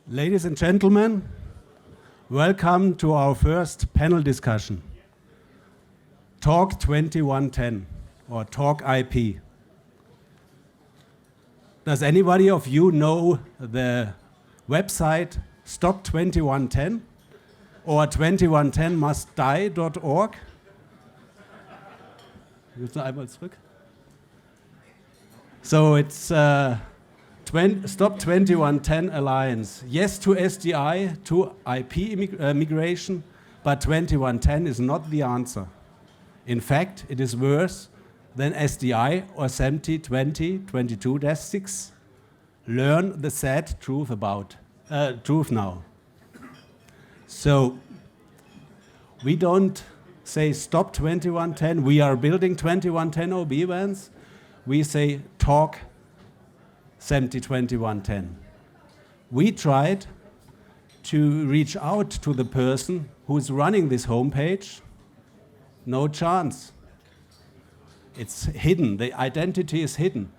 Ladies and gentlemen, welcome to our first panel discussion. Talk 2110 or Talk IP. Does anybody of you know the website Stop 2110 or 2110mustdie.org? So it's Stop 2110 Alliance. Yes to SDI, to IP migration, but 2110 is not the answer. In fact, it is worse than SDI or SMPTE 2022-6. Learn the sad truth now. So we don't say stop 2110, we are building 2110 OB vans. We say talk SMPTE 2110. We tried to reach out to the person who's running this homepage. No chance. It's hidden. The identity is hidden.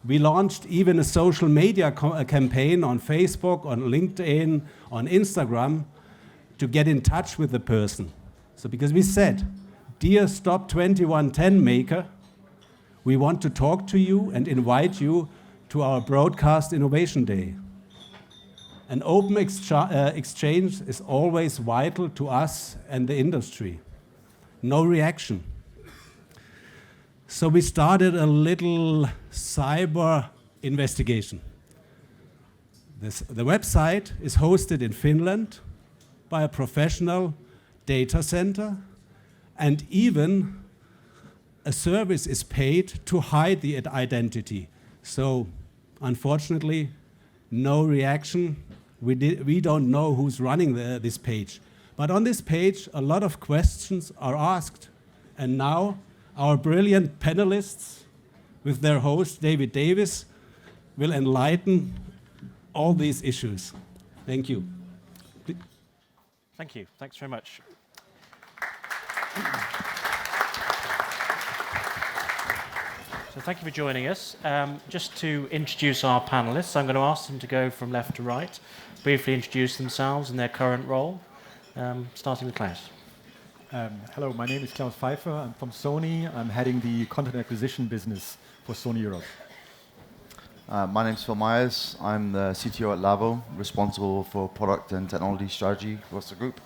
We launched even a social media campaign on Facebook, on LinkedIn, on Instagram to get in touch with the person. So because we said, dear Stop 2110 maker, we want to talk to you and invite you to our Broadcast Innovation Day. An open exchange is always vital to us and the industry. No reaction. So we started a little cyber investigation. The website is hosted in Finland by a professional data center, and even a service is paid to hide the identity. So, unfortunately, no reaction. We don't know who's running this page. But on this page, a lot of questions are asked. And now, our brilliant panelists, with their host, David Davies, will enlighten all these issues. Thank you. Thank you. Thanks very much. So thank you for joining us. Just to introduce our panelists, I'm going to ask them to go from left to right, briefly introduce themselves and their current role, starting with Claus. Hello, my name is Claus Pfeifer. I'm from Sony. I'm heading the content acquisition business for Sony Europe. My name is Phil Myers. I'm the CTO at Lawo, responsible for product and technology strategy across the group.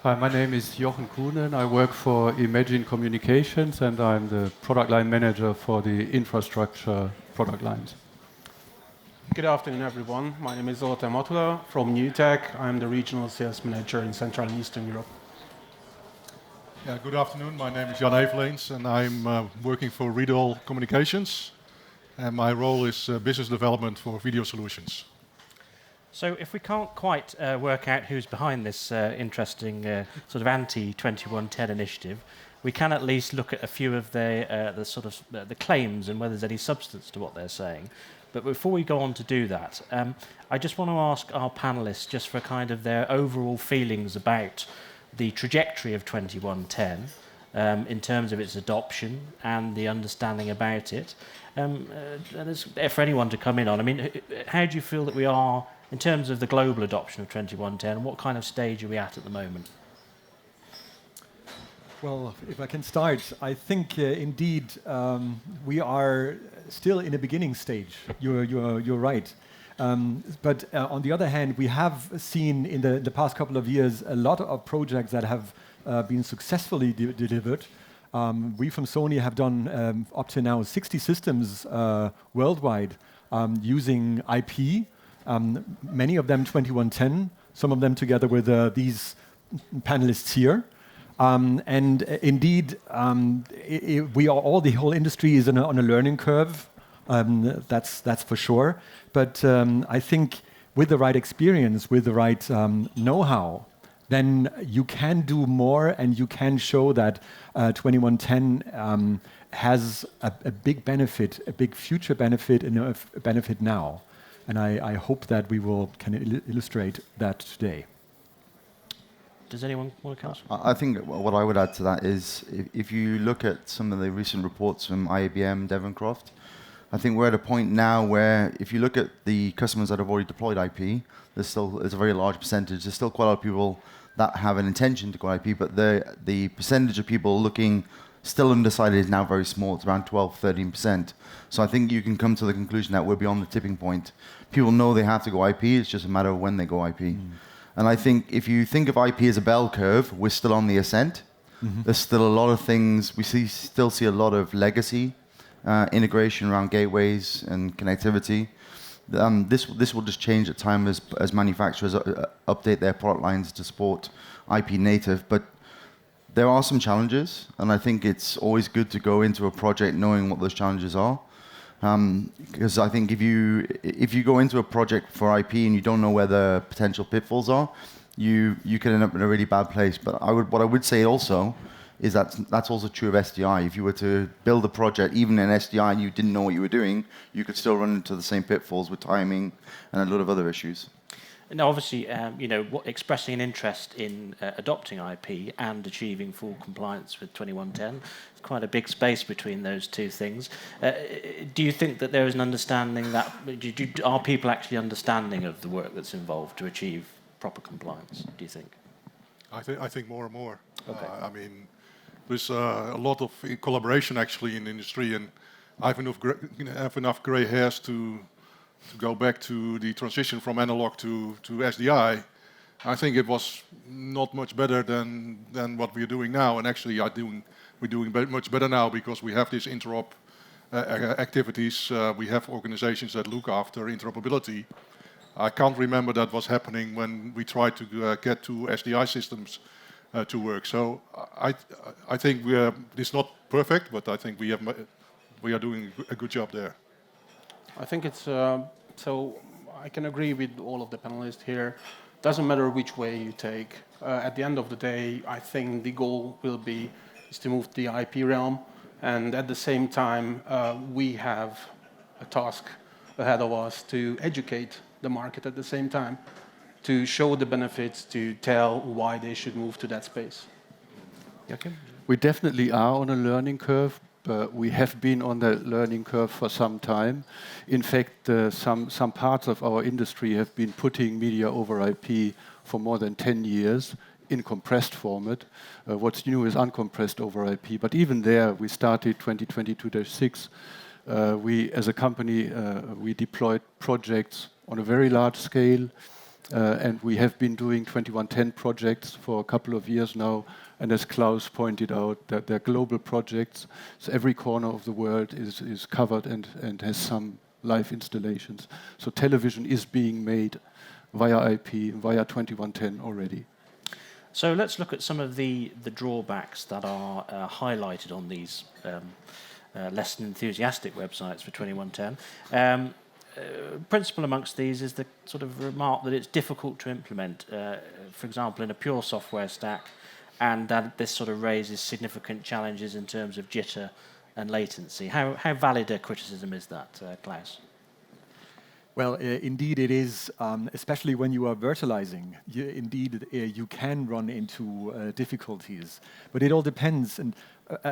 Hi, my name is Joachim Kuhnen. I work for Imagine Communications and I'm the product line manager for the infrastructure product lines. Good afternoon, everyone. My name is Zoltan Matula from Newtek. I'm the regional sales manager in Central and Eastern Europe. Yeah, good afternoon. My name is Eveleens and I'm working for Riedel Communications. And my role is business development for video solutions. So if we can't quite work out who's behind this interesting sort of anti-2110 initiative, we can at least look at a few of the claims and whether there's any substance to what they're saying. But before we go on to do that, I just want to ask our panelists just for kind of their overall feelings about the trajectory of 2110 in terms of its adoption and the understanding about it. For anyone to come in on, I mean, how do you feel that we are in terms of the global adoption of 2110, and what kind of stage are we at the moment? Well, if I can start, I think indeed we are still in a beginning stage. You're right. But on the other hand, we have seen in the past couple of years a lot of projects that have been successfully delivered. We from Sony have done up to now 60 systems worldwide using IP. Many of them 2110, some of them together with these panelists here. And indeed, the whole industry is on a learning curve. That's for sure. But I think with the right experience, with the right know-how, then you can do more and you can show that 2110 has a big benefit, a big future benefit, and a benefit now. And I hope that we can illustrate that today. Does anyone want to come? I think what I would add to that is if you look at some of the recent reports from IBM, Devoncroft, I think we're at a point now where if you look at the customers that have already deployed IP, there's a very large percentage. There's still quite a lot of people that have an intention to go IP, but the percentage of people looking still undecided is now very small. It's around 12, 13%. So I think you can come to the conclusion that we're beyond the tipping point. People know they have to go IP. It's just a matter of when they go IP. And I think if you think of IP as a bell curve, we're still on the ascent. There's still a lot of things. We still see a lot of legacy integration around gateways and connectivity. This will just change at time as manufacturers update their product lines to support IP native. But there are some challenges, and I think it's always good to go into a project knowing what those challenges are. Because I think if you go into a project for IP and you don't know where the potential pitfalls are, you can end up in a really bad place. But what I would say also is that's also true of SDI. If you were to build a project, even in SDI, and you didn't know what you were doing, you could still run into the same pitfalls with timing and a lot of other issues. Now, obviously, expressing an interest in adopting IP and achieving full compliance with 2110, it's quite a big space between those two things. Do you think that there is an understanding that, are people actually understanding of the work that's involved to achieve proper compliance, do you think? I think more and more. Okay. I mean, there's a lot of collaboration actually in the industry, and I have enough grey hairs to go back to the transition from analog to SDI. I think it was not much better than what we're doing now, and actually we're doing much better now because we have these interop activities. We have organizations that look after interoperability. I can't remember that was happening when we tried to get to SDI systems to work. So I think it's not perfect, but I think we are doing a good job there. I think it's so I can agree with all of the panelists here. Doesn't matter which way you take. At the end of the day, I think the goal will be is to move the IP realm, and at the same time, we have a task ahead of us to educate the market at the same time, to show the benefits, to tell why they should move to that space. Joachim? We definitely are on a learning curve. We have been on the learning curve for some time. In fact, some parts of our industry have been putting media over IP for more than 10 years in compressed format. What's new is uncompressed over IP. But even there, we started 2022-6. We, as a company, we deployed projects on a very large scale. And we have been doing 2110 projects for a couple of years now. And as Claus pointed out, that they're global projects. So every corner of the world is covered and has some live installations. So television is being made via IP, via 2110 already. So let's look at some of the drawbacks that are highlighted on these less than enthusiastic websites for 2110. Principal amongst these is the sort of remark that it's difficult to implement, for example, in a pure software stack, and that this sort of raises significant challenges in terms of jitter and latency. How valid a criticism is that, Claus? Well, indeed it is, especially when you are virtualizing. You can run into difficulties, but it all depends. And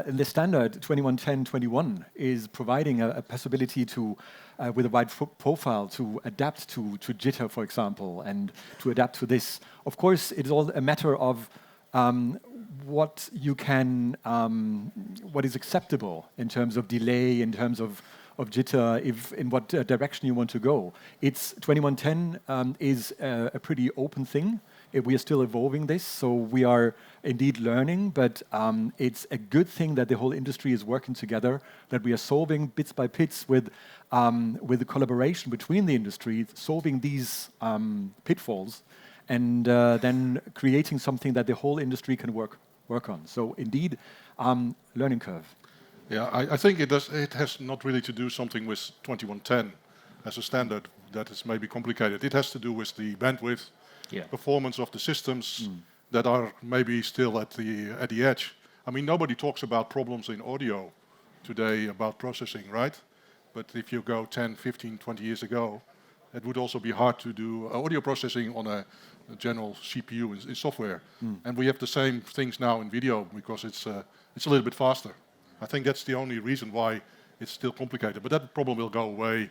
the standard 2110.21 is providing a possibility to, with a wide profile, to adapt to jitter, for example, and to adapt to this. Of course, it's all a matter of what you can, what is acceptable in terms of delay, in terms of jitter, in what direction you want to go. It's 2110 is a pretty open thing. We are still evolving this, so we are indeed learning, but it's a good thing that the whole industry is working together, that we are solving bits by bits with the collaboration between the industries, solving these pitfalls, and then creating something that the whole industry can work on. So indeed, learning curve. Yeah, I think it has not really to do something with 2110 as a standard that is maybe complicated. It has to do with the bandwidth, performance of the systems that are maybe still at the edge. I mean, nobody talks about problems in audio today about processing, right? But if you go 10, 15, 20 years ago, it would also be hard to do audio processing on a general CPU in software. And we have the same things now in video because it's a little bit faster. I think that's the only reason why it's still complicated. But that problem will go away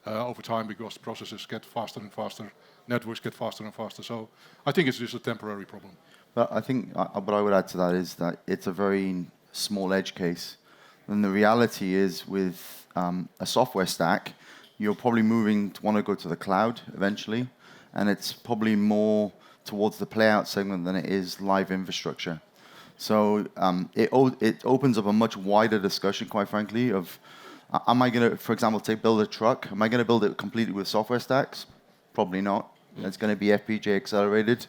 over time because processes get faster and faster, networks get faster and faster. So I think it's just a temporary problem. But I think what I would add to that is that it's a very small edge case. And the reality is with a software stack, you're probably moving to want to go to the cloud eventually. And it's probably more towards the playout segment than it is live infrastructure. So it opens up a much wider discussion, quite frankly, of am I going to, for example, build a truck? Am I going to build it completely with software stacks? Probably not. It's going to be FPGA accelerated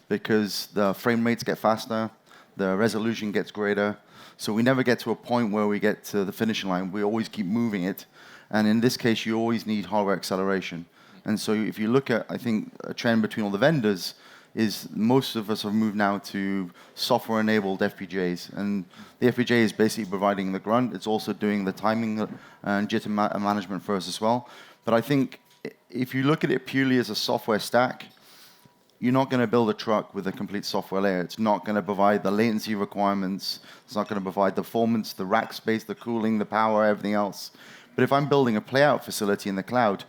because the frame rates get faster, the resolution gets greater. So we never get to a point where we get to the finishing line. We always keep moving it. And in this case, you always need hardware acceleration. And so if you look at, I think, a trend between all the vendors is most of us have moved now to software-enabled FPGAs. And the FPGA is basically providing the grunt. It's also doing the timing and jitter management for us as well. But I think if you look at it purely as a software stack, you're not going to build a truck with a complete software layer. It's not going to provide the latency requirements. It's not going to provide the performance, the rack space, the cooling, the power, everything else. But if I'm building a playout facility in the cloud,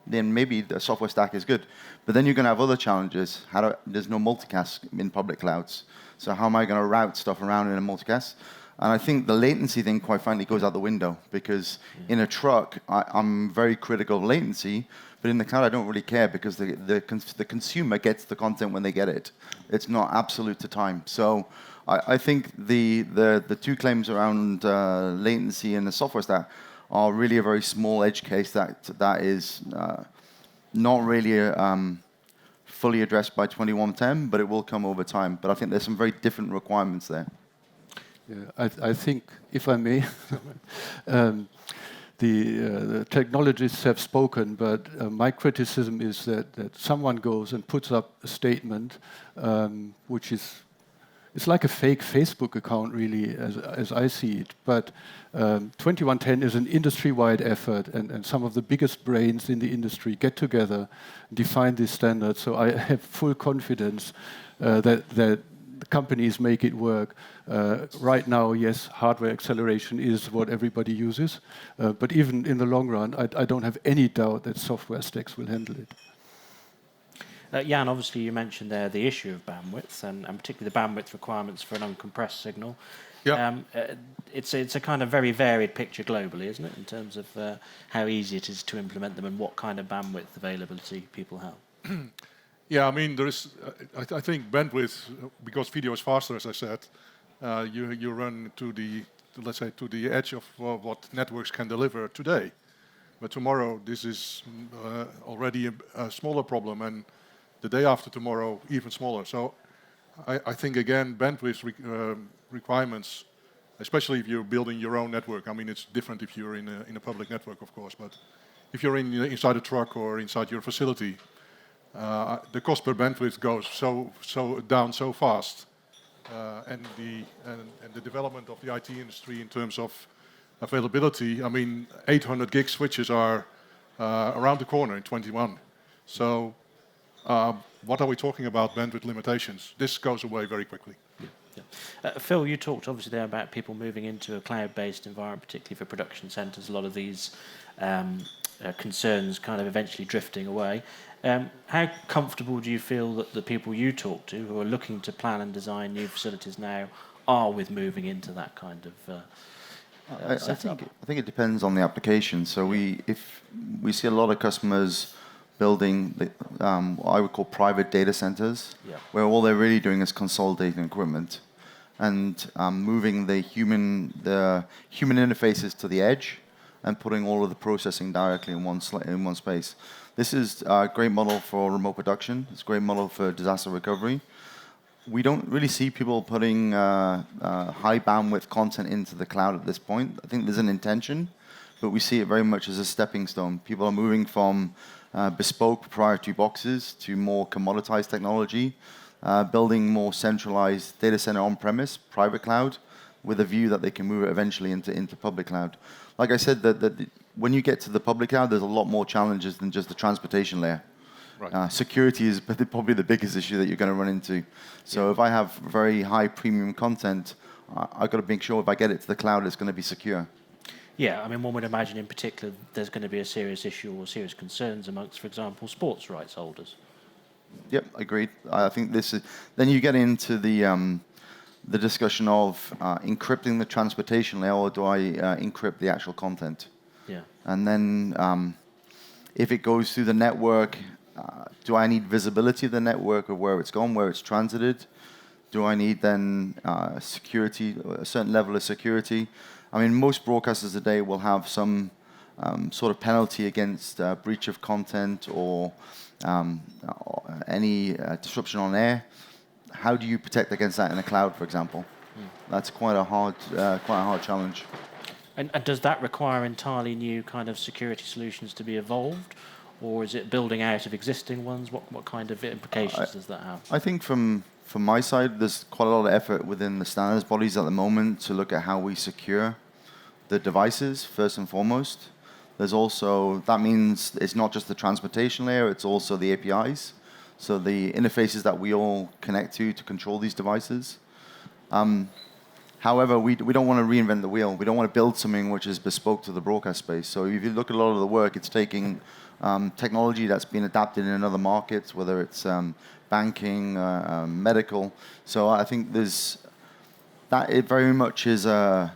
then maybe the software stack is good. But then you're going to have other challenges. There's no multicast in public clouds. So how am I going to route stuff around in a multicast? And I think the latency thing, quite frankly, goes out the window. Because in a truck, I'm very critical of latency. But in the cloud, I don't really care because the consumer gets the content when they get it. It's not absolute to time. So I think the two claims around latency and the software stack are really a very small edge case that is not really fully addressed by 2110, but it will come over time. But I think there's some very different requirements there. Yeah, I think, if I may, the technologists have spoken, but my criticism is that someone goes and puts up a statement which is it's like a fake Facebook account, really, as I see it. But 2110 is an industry-wide effort, and some of the biggest brains in the industry get together, define these standards. So I have full confidence that the companies make it work. Right now, yes, hardware acceleration is what everybody uses. But even in the long run, I don't have any doubt that software stacks will handle it. Jan, obviously you mentioned there the issue of bandwidth, and particularly the bandwidth requirements for an uncompressed signal. Yeah. It's a kind of very varied picture globally, isn't it, in terms of how easy it is to implement them and what kind of bandwidth availability people have? Yeah, I mean, there is. I think bandwidth, because video is faster, as I said, you run to the edge of what networks can deliver today. But tomorrow, this is already a smaller problem, and the day after tomorrow, even smaller. So I think, again, bandwidth requirements, especially if you're building your own network. I mean, it's different if you're in a public network, of course, but if you're inside a truck or inside your facility, the cost per bandwidth goes so down so fast. And the development of the IT industry in terms of availability, I mean, 800 gig switches are around the corner in 21. So what are we talking about bandwidth limitations? This goes away very quickly. Yeah. Phil, you talked obviously there about people moving into a cloud-based environment, particularly for production centres. A lot of these concerns kind of eventually drifting away. How comfortable do you feel that the people you talk to who are looking to plan and design new facilities now are with moving into that kind of setup? I think it depends on the application. So if we see a lot of customers building what I would call private data centers, where all they're really doing is consolidating equipment and moving the human interfaces to the edge and putting all of the processing directly in one space. This is a great model for remote production. It's a great model for disaster recovery. We don't really see people putting high bandwidth content into the cloud at this point. I think there's an intention, but we see it very much as a stepping stone. People are moving from bespoke proprietary boxes to more commoditized technology, building more centralized data center on-premise, private cloud, with a view that they can move it eventually into public cloud. Like I said, when you get to the public cloud, there's a lot more challenges than just the transportation layer. Right. Security is probably the biggest issue that you're going to run into. So if I have very high premium content, I've got to make sure if I get it to the cloud, it's going to be secure. Yeah, I mean, one would imagine in particular there's going to be a serious issue or serious concerns amongst, for example, sports rights holders. Yep, agreed. I think this is. Then you get into the discussion of encrypting the transportation layer, or do I encrypt the actual content? Yeah. And then if it goes through the network, do I need visibility of the network of where it's gone, where it's transited? Do I need then security, a certain level of security? I mean, most broadcasters today will have some sort of penalty against breach of content or any disruption on air. How do you protect against that in the cloud, for example? That's quite a hard challenge. And does that require entirely new kind of security solutions to be evolved, or is it building out of existing ones? What kind of implications does that have? I think from my side, there's quite a lot of effort within the standards bodies at the moment to look at how we secure the devices, first and foremost. There's also, that means it's not just the transportation layer, it's also the APIs. So the interfaces that we all connect to control these devices. However, we don't want to reinvent the wheel. We don't want to build something which is bespoke to the broadcast space. So if you look at a lot of the work, it's taking technology that's been adapted in other markets, whether it's banking, medical. So I think it very much is a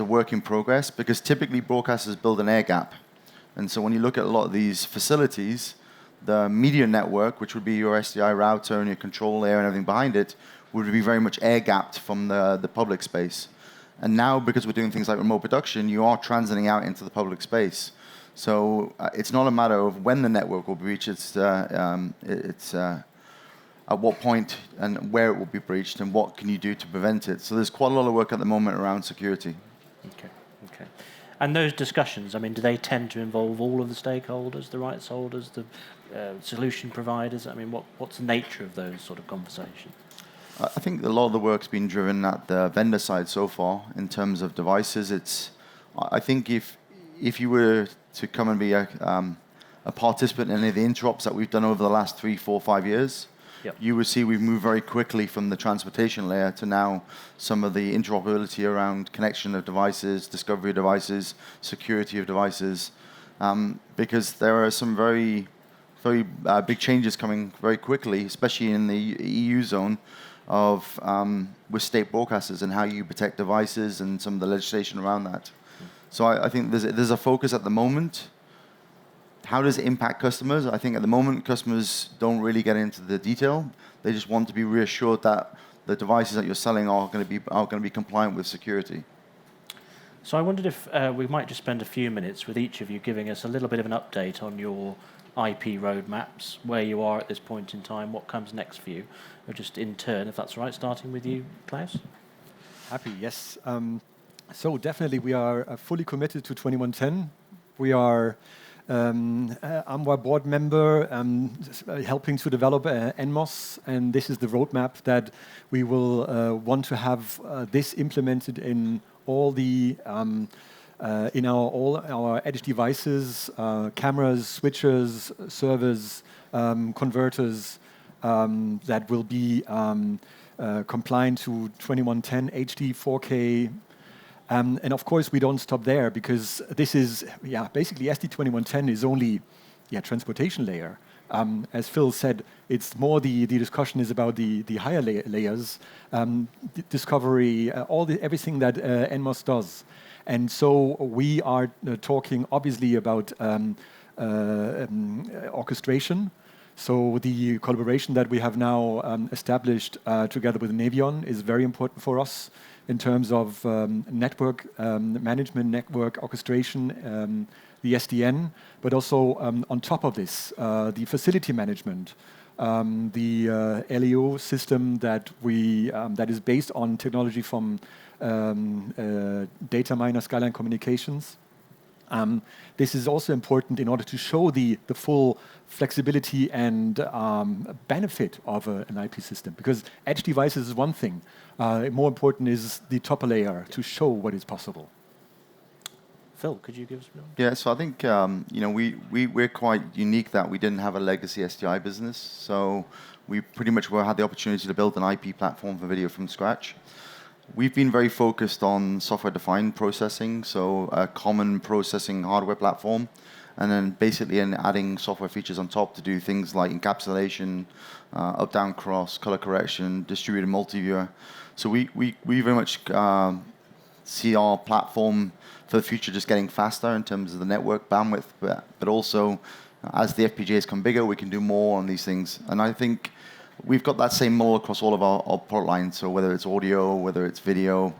work in progress, because typically broadcasters build an air gap. And so when you look at a lot of these facilities, the media network, which would be your SDI router and your control layer and everything behind it, would be very much air-gapped from the public space. And now, because we're doing things like remote production, you are transiting out into the public space. So it's not a matter of when the network will breach, it's at what point and where it will be breached and what can you do to prevent it. So there's quite a lot of work at the moment around security. Okay. And those discussions, I mean, do they tend to involve all of the stakeholders, the rights holders, the solution providers? I mean, what's the nature of those sort of conversations? I think a lot of the work's been driven at the vendor side so far in terms of devices. I think if you were to come and be a participant in any of the interops that we've done over the last 3, 4, 5 years, yep, you would see we've moved very quickly from the transportation layer to now some of the interoperability around connection of devices, discovery of devices, security of devices, because there are some very, very big changes coming very quickly, especially in the EU zone, of with state broadcasters and how you protect devices and some of the legislation around that. So I think there's a focus at the moment. How does it impact customers? I think at the moment customers don't really get into the detail. They just want to be reassured that the devices that you're selling are going to be compliant with security. So I wondered if we might just spend a few minutes with each of you giving us a little bit of an update on your IP roadmaps, where you are at this point in time, what comes next for you, or just in turn, if that's right, starting with you, Claus. Happy, yes. So definitely we are fully committed to 2110. We are, I'm a board member helping to develop NMOS, and this is the roadmap that we will want to have this implemented in all the all our edge devices, cameras, switchers, servers, converters that will be compliant to 2110 HD 4K. And of course, we don't stop there, because this is, basically SD2110 is only transportation layer. As Phil said, it's more the discussion is about the higher layers, discovery, everything that NMOS does. And so we are talking obviously about orchestration. So the collaboration that we have now established together with Navion is very important for us in terms of network management, network orchestration, the SDN, but also on top of this, the facility management, the LEO system that is based on technology from data miner Skyline Communications. This is also important in order to show the full flexibility and benefit of an IP system, because edge devices is one thing. More important is the top layer to show what is possible. Phil, could you give us one? Yeah, so I think we're quite unique that we didn't have a legacy SDI business. So we pretty much had the opportunity to build an IP platform for video from scratch. we've been very focused on software-defined processing, so a common processing hardware platform, and then basically adding software features on top to do things like encapsulation, up-down cross, color correction, distributed multi-viewer. So we very much see our platform for the future just getting faster in terms of the network bandwidth, but also as the FPGAs become bigger, we can do more on these things. And I think we've got that same model across all of our product lines, so whether it's audio, whether it's video,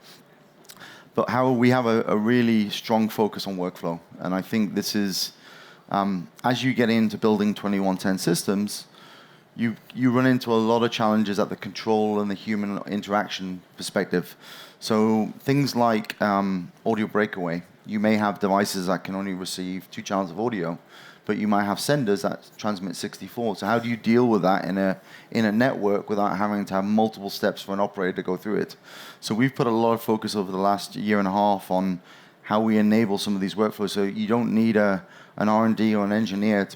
but how we have a really strong focus on workflow. And I think this is, as you get into building 2110 systems, you run into a lot of challenges at the control and the human interaction perspective. So things like audio breakaway. You may have devices that can only receive 2 channels of audio, but you might have senders that transmit 64. So how do you deal with that in a network without having to have multiple steps for an operator to go through it? So we've put a lot of focus over the last year and a half on how we enable some of these workflows. So you don't need an R&D or an engineer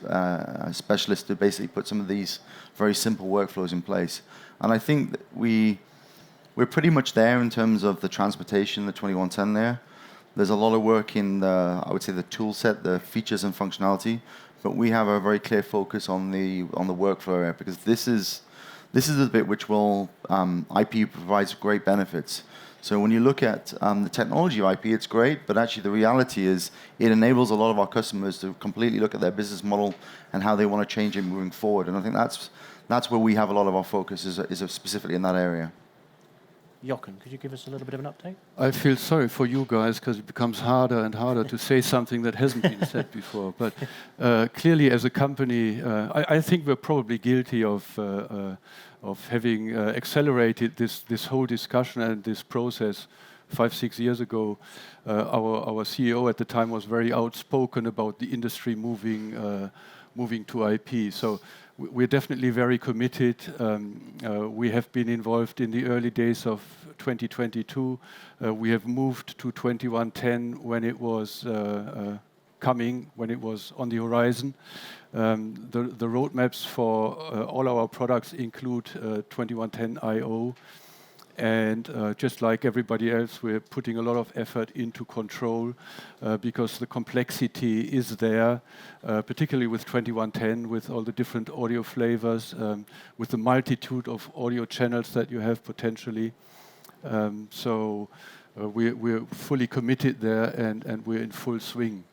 specialist to basically put some of these very simple workflows in place. And I think that we're pretty much there in terms of the transportation, the 2110 there. There's a lot of work in the, I would say, the tool set, the features and functionality, but we have a very clear focus on the workflow area, because this is the bit which will, IP provides great benefits. So when you look at the technology of IP, it's great, but actually the reality is it enables a lot of our customers to completely look at their business model and how they want to change it moving forward. And I think that's where we have a lot of our focus, is specifically in that area. Joachim, could you give us a little bit of an update? I feel sorry for you guys, because it becomes harder and harder to say something that hasn't been said before. But clearly, as a company, I think we're probably guilty of having accelerated this whole discussion and this process 5-6 years ago. Our CEO at the time was very outspoken about the industry moving to IP. So we're definitely very committed. We have been involved in the early days of 2022. We have moved to 2110 when it was coming, when it was on the horizon. The roadmaps for all our products include 2110 I/O. And just like everybody else, we're putting a lot of effort into control because the complexity is there, particularly with 2110, with all the different audio flavors, with the multitude of audio channels that you have potentially. So we're fully committed there, and we're in full swing.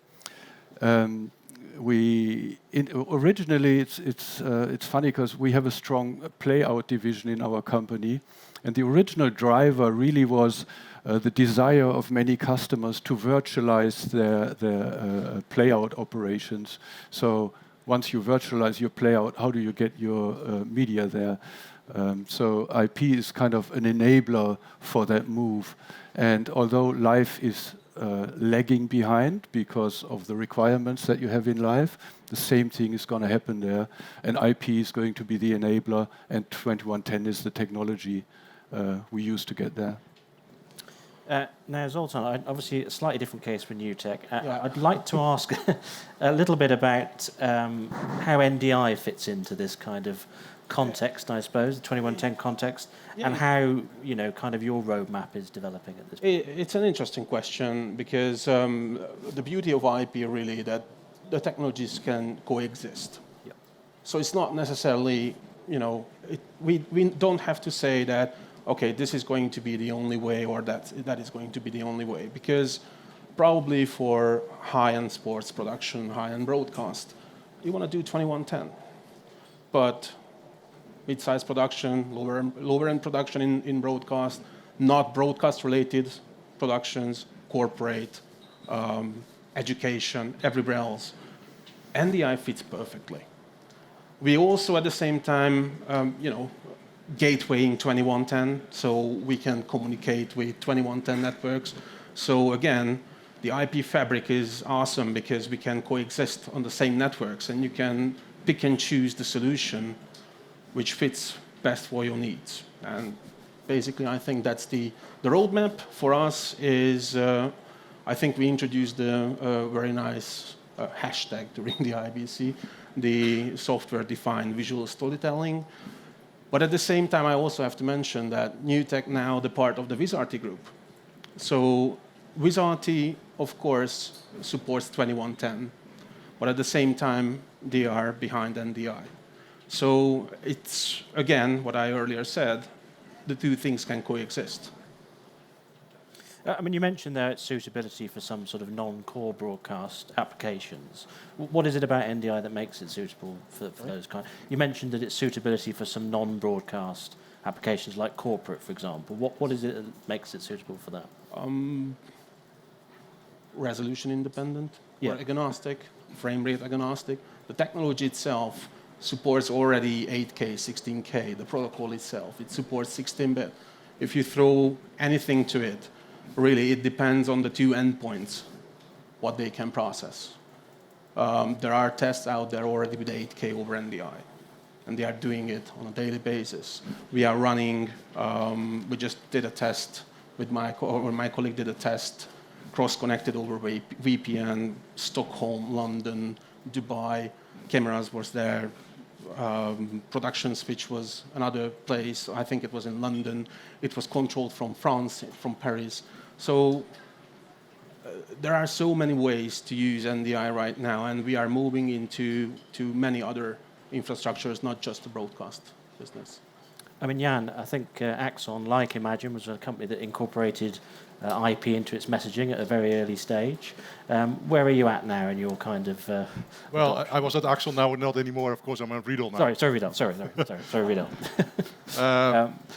Originally, it's funny because we have a strong playout division in our company. And the original driver really was the desire of many customers to virtualize their playout operations. So once you virtualize your playout, how do you get your media there? So IP is kind of an enabler for that move. And although live is lagging behind because of the requirements that you have in live, the same thing is going to happen there. And IP is going to be the enabler, and 2110 is the technology we use to get there. Now, Zoltan, obviously a slightly different case for Newtek. I'd like to ask a little bit about how NDI fits into this kind of context, I suppose, the 2110 context, and how, kind of your roadmap is developing at this point. It's an interesting question, because the beauty of IP really that the technologies can coexist. Yep. So it's not necessarily, we don't have to say that, okay, this is going to be the only way, or that is going to be the only way, because probably for high-end sports production, high-end broadcast, you want to do 2110. But mid-size production, lower-end production in broadcast, not broadcast-related productions, corporate, education, everywhere else. NDI fits perfectly. We also, at the same time, gatewaying 2110, so we can communicate with 2110 networks. So again, the IP fabric is awesome because we can coexist on the same networks, and you can pick and choose the solution which fits best for your needs. And basically, I think that's the roadmap for us is, I think we introduced a very nice hashtag during the IBC, the software-defined visual storytelling. But at the same time, I also have to mention that Newtek now the part of the WizRT group. So WizRT, of course, supports 2110, but at the same time, they are behind NDI. So it's, again, what I earlier said, the two things can coexist. I mean, you mentioned there its suitability for some sort of non-core broadcast applications. What is it about NDI that makes it suitable for those kind? You mentioned that its suitability for some non-broadcast applications like corporate, for example. What is it that makes it suitable for that? Resolution independent, or agnostic, frame rate agnostic. The technology itself supports already 8K, 16K. The protocol itself, it supports 16-bit. If you throw anything to it, really, it depends on the two endpoints, what they can process. There are tests out there already with 8K over NDI, and they are doing it on a daily basis. We are running, we just did a test with my colleague did a test, cross-connected over VPN, Stockholm, London, Dubai, cameras was there, production switch was another place, I think it was in London, it was controlled from France, from Paris. So there are so many ways to use NDI right now, and we are moving into many other infrastructures, not just the broadcast business. I mean, Jan, I think Axon, like Imagine, was a company that incorporated IP into its messaging at a very early stage. Where are you at now in your kind of... Well, I was at Axon now, not anymore. Of course, I'm at Riedel now. Sorry, Riedel. Sorry, Riedel.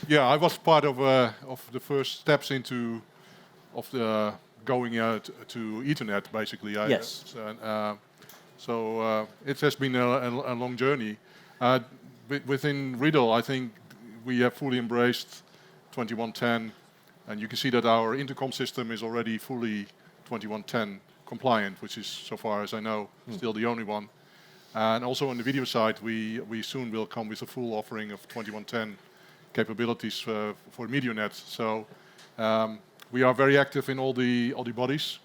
Yeah, I was part of the first steps into going to Ethernet, basically. Yes. So it has been a long journey. Within Riedel, I think we have fully embraced 2110, and you can see that our intercom system is already fully 2110 compliant, which is, so far as I know, still the only one. And also on the video side, we soon will come with a full offering of 2110 capabilities for MediaNet. So we are very active in all the bodies.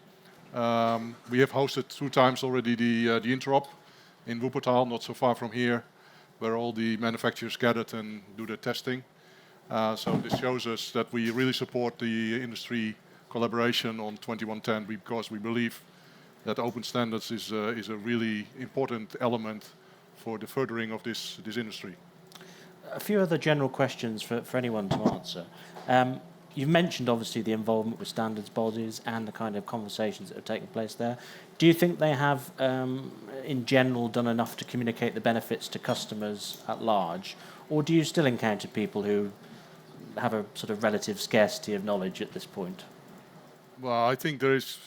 We have hosted 2 times already the Interop in Wuppertal, not so far from here, where all the manufacturers gathered and do the testing. So this shows us that we really support the industry collaboration on 2110 because we believe that open standards is a really important element for the furthering of this industry. A few other general questions for anyone to answer. You've mentioned, obviously, the involvement with standards bodies and the kind of conversations that have taken place there. Do you think they have, in general, done enough to communicate the benefits to customers at large? Or do you still encounter people who have a sort of relative scarcity of knowledge at this point? Well, I think there is...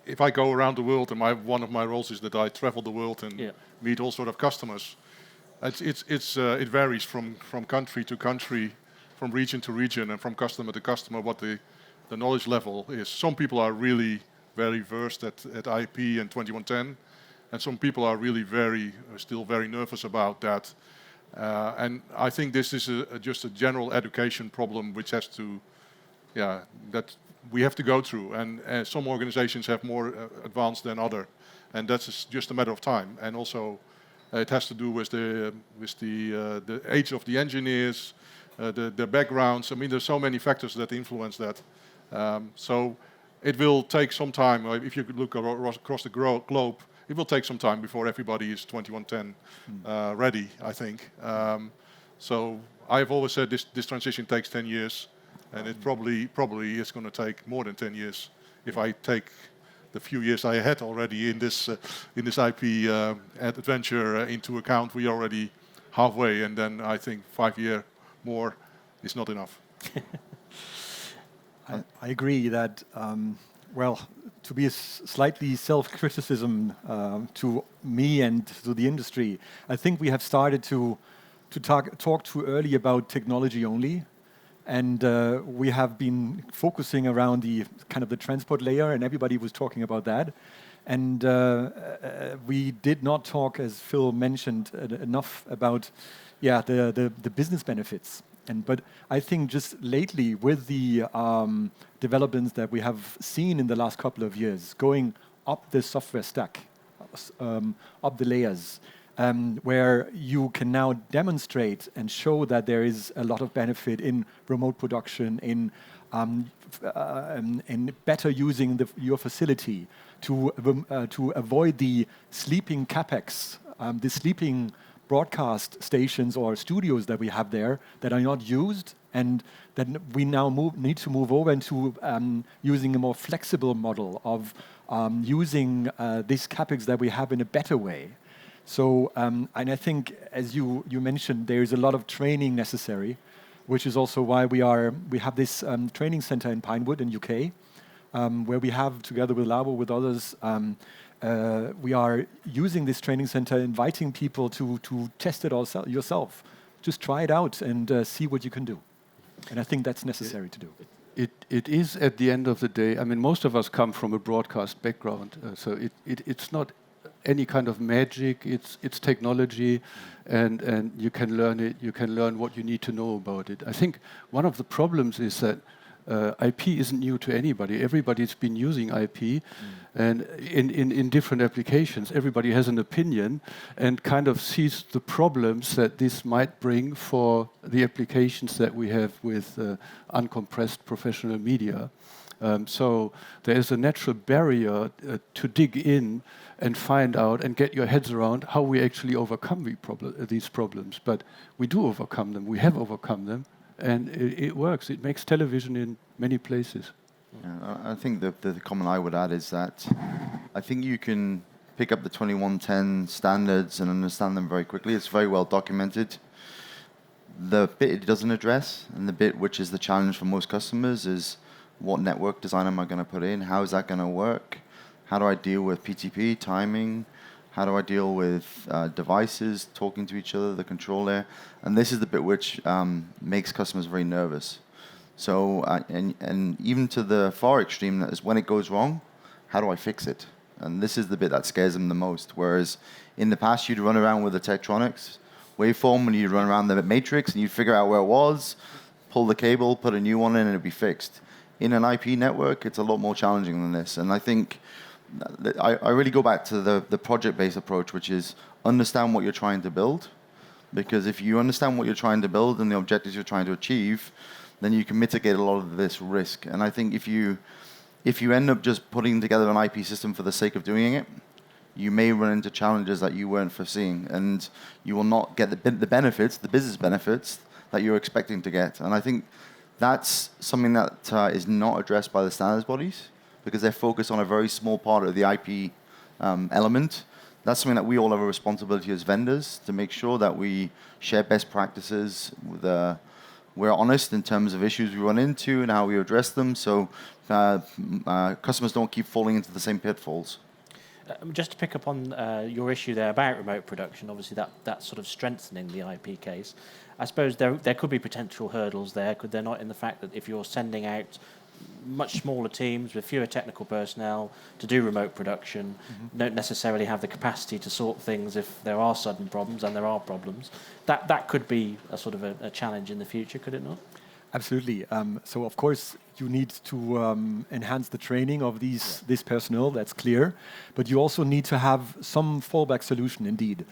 If I go around the world, and one of my roles is that I travel the world and meet all sort of customers, it varies from country to country, from region to region, and from customer to customer, what the knowledge level is. Some people are really very versed at IP and 2110, and some people are really still very nervous about that. And I think this is just a general education problem which has to, that we have to go through. And some organizations have more advanced than other, and that's just a matter of time. And also, it has to do with the age of the engineers, their backgrounds. I mean, there's so many factors that influence that. So it will take some time. If you could look across the globe, it will take some time before everybody is 2110 ready, I think. So I've always said this transition takes 10 years, and it probably is going to take more than 10 years. If I take the few years I had already in this IP adventure into account, we are already halfway, and then I think 5 years more is not enough. I agree that, to be a slightly self-criticism to me and to the industry, I think we have started to talk too early about technology only, and we have been focusing around the kind of the transport layer, and everybody was talking about that, and we did not talk, as Phil mentioned, enough about the business benefits. But I think just lately, with the developments that we have seen in the last couple of years, going up the software stack, up the layers, where you can now demonstrate and show that there is a lot of benefit in remote production, in better using your facility to avoid the sleeping capex, the sleeping broadcast stations or studios that we have there that are not used, and then we now need to move over into using a more flexible model of using this capex that we have in a better way. So, and I think, as you mentioned, there is a lot of training necessary, which is also why we have this training center in Pinewood in UK, where we have, together with Lawo, with others, we are using this training center, inviting people to test it yourself. Just try it out and see what you can do. And I think that's necessary to do. It is, at the end of the day, I mean, most of us come from a broadcast background, so it's not any kind of magic, it's technology, and you can learn it, you can learn what you need to know about it. I think one of the problems is that IP isn't new to anybody. Everybody's been using IP, and in different applications, everybody has an opinion and kind of sees the problems that this might bring for the applications that we have with uncompressed professional media. So there is a natural barrier to dig in and find out and get your heads around how we actually overcome these problems. But we do overcome them. We have overcome them. And it works. It makes television in many places. Yeah, I think the comment I would add is that I think you can pick up the 2110 standards and understand them very quickly. It's very well documented. The bit it doesn't address, and the bit which is the challenge for most customers, is what network design am I going to put in? How is that going to work? How do I deal with PTP, timing? How do I deal with devices talking to each other, the control layer? And this is the bit which makes customers very nervous. So, and even to the far extreme, that is when it goes wrong, how do I fix it? And this is the bit that scares them the most. Whereas in the past, you'd run around with the Tektronix waveform, and you'd run around the matrix, and you'd figure out where it was, pull the cable, put a new one in, and it'd be fixed. In an IP network, it's a lot more challenging than this. And I think I really go back to the project-based approach, which is understand what you're trying to build. Because if you understand what you're trying to build and the objectives you're trying to achieve, then you can mitigate a lot of this risk. And I think if you end up just putting together an IP system for the sake of doing it, you may run into challenges that you weren't foreseeing, and you will not get the benefits, the business benefits that you're expecting to get. And I think that's something that is not addressed by the standards bodies, because they're focused on a very small part of the IP element. That's something that we all have a responsibility as vendors to make sure that we share best practices. We're honest in terms of issues we run into and how we address them, so customers don't keep falling into the same pitfalls. Just to pick up on your issue there about remote production, obviously that's sort of strengthening the IP case. I suppose there could be potential hurdles there, could there not, in the fact that if you're sending out much smaller teams with fewer technical personnel to do remote production, don't necessarily have the capacity to sort things if there are sudden problems, and there are problems. That could be a sort of a challenge in the future, could it not? Absolutely. So of course you need to enhance the training of this personnel. That's clear, but you also need to have some fallback solution. Indeed,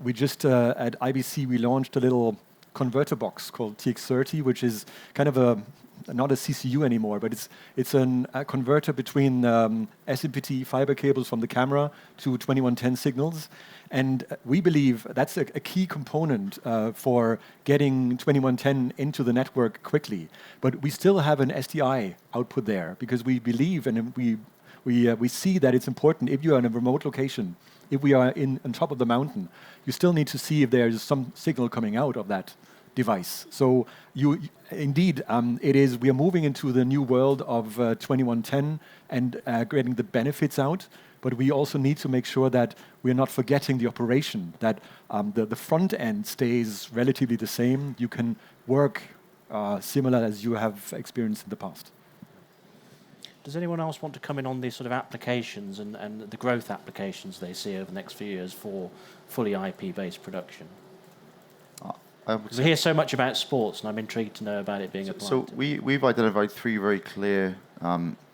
we just at IBC we launched a little converter box called TX30, which is kind of not a CCU anymore, but it's a converter between SMPTE fiber cables from the camera to 2110 signals. And we believe that's a key component for getting 2110 into the network quickly. But we still have an SDI output there, because we believe and we see that it's important if you are in a remote location, if we are on top of the mountain, you still need to see if there's some signal coming out of that device. So indeed, we are moving into the new world of 2110 and getting the benefits out, but we also need to make sure that we're not forgetting the operation, that the front end stays relatively the same. You can work similar as you have experienced in the past. Does anyone else want to come in on these sort of applications and the growth applications they see over the next few years for fully IP-based production? We hear so much about sports, and I'm intrigued to know about it being applied. So we've identified three very clear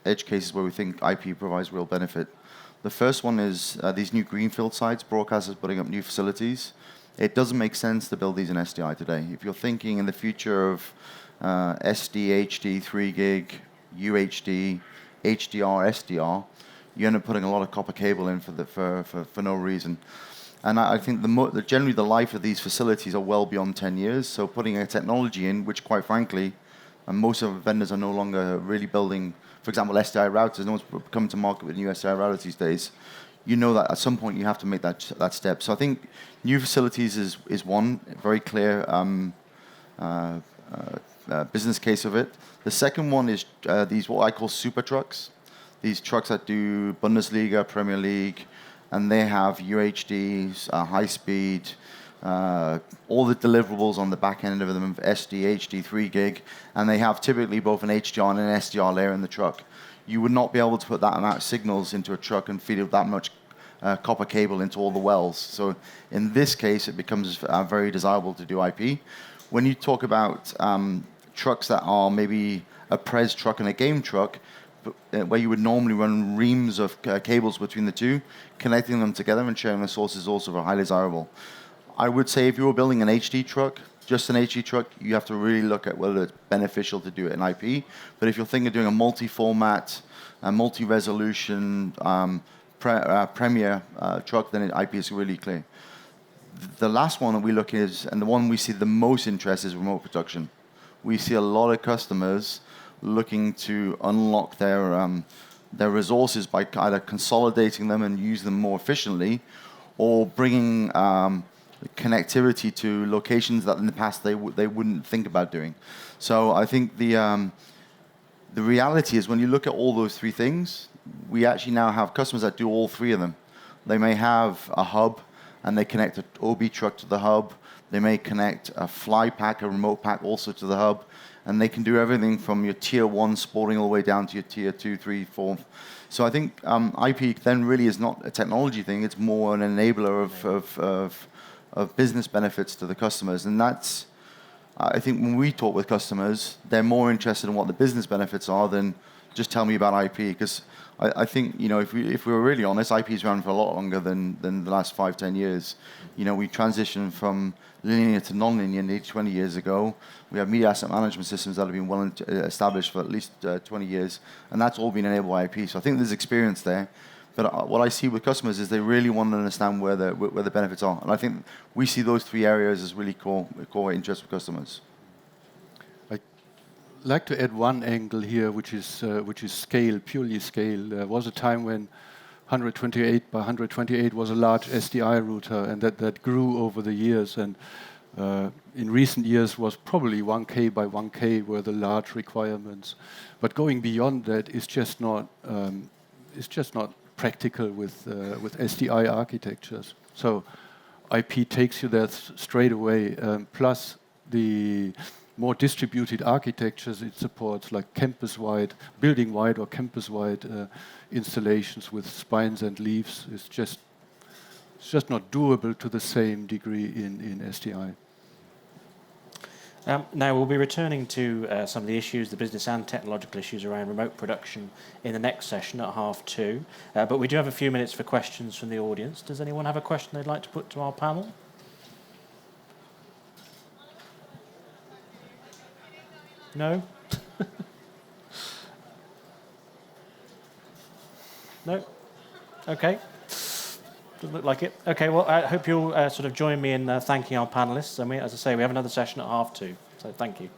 edge cases where we think IP provides real benefit. The first one is these new greenfield sites, broadcasters putting up new facilities. It doesn't make sense to build these in SDI today. If you're thinking in the future of SD, HD, 3 gig, UHD, HDR, SDR, you end up putting a lot of copper cable in for no reason. And I think generally the life of these facilities are well beyond 10 years. So putting a technology in, which quite frankly, and most of the vendors are no longer really building, for example, SDI routers. No one's coming to market with new SDI routers these days. You know that at some point you have to make that step. So I think new facilities is one very clear business case of it. The second one is these what I call super trucks. These trucks that do Bundesliga, Premier League, and they have UHDs, high speed, all the deliverables on the back end of them, SD, HD, 3 gig, and they have typically both an HDR and an SDR layer in the truck. You would not be able to put that amount of signals into a truck and feed that much copper cable into all the wells. So in this case, it becomes very desirable to do IP. When you talk about trucks that are maybe a Prez truck and a game truck, where you would normally run reams of cables between the two, connecting them together and sharing the sources is also highly desirable. I would say if you were building an HD truck, just an HD truck, you have to really look at whether it's beneficial to do it in IP. But if you're thinking of doing a multi-format, a multi-resolution, premier truck, then IP is really clear. The last one that we look at and the one we see the most interest is remote production. We see a lot of customers looking to unlock their resources by either consolidating them and use them more efficiently, or bringing connectivity to locations that in the past they wouldn't think about doing. So I think the reality is when you look at all those three things, we actually now have customers that do all three of them. They may have a hub and they connect an OB truck to the hub. They may connect a fly pack, a remote pack also to the hub. And they can do everything from your tier 1 sporting all the way down to your tier 2, 3, 4. So I think IP then really is not a technology thing. It's more an enabler of business benefits to the customers. And that's, I think when we talk with customers, they're more interested in what the business benefits are than just tell me about IP. Because I think, if we were really honest, IP has run for a lot longer than the last 5, 10 years. We transitioned from linear to non-linear nearly 20 years ago. We have media asset management systems that have been well established for at least 20 years, and that's all been enabled by IP. So I think there's experience there. But what I see with customers is they really want to understand where the benefits are. And I think we see those three areas as really core interest for customers. I'd like to add one angle here, which is scale, purely scale. There was a time when 128 by 128 was a large SDI router, and that grew over the years. And in recent years was probably 1K by 1K were the large requirements. But going beyond that is just not practical with SDI architectures. So IP takes you there straight away. Plus the more distributed architectures it supports, like campus-wide, building-wide or campus-wide installations with spines and leaves, is just not doable to the same degree in SDI. Now we'll be returning to some of the issues, the business and technological issues around remote production in the next session at 2:30. But we do have a few minutes for questions from the audience. Does anyone have a question they'd like to put to our panel? No? No? Okay. Doesn't look like it. Okay, well, I hope you'll sort of join me in thanking our panellists. As I say, we have another session at 2:30. So thank you.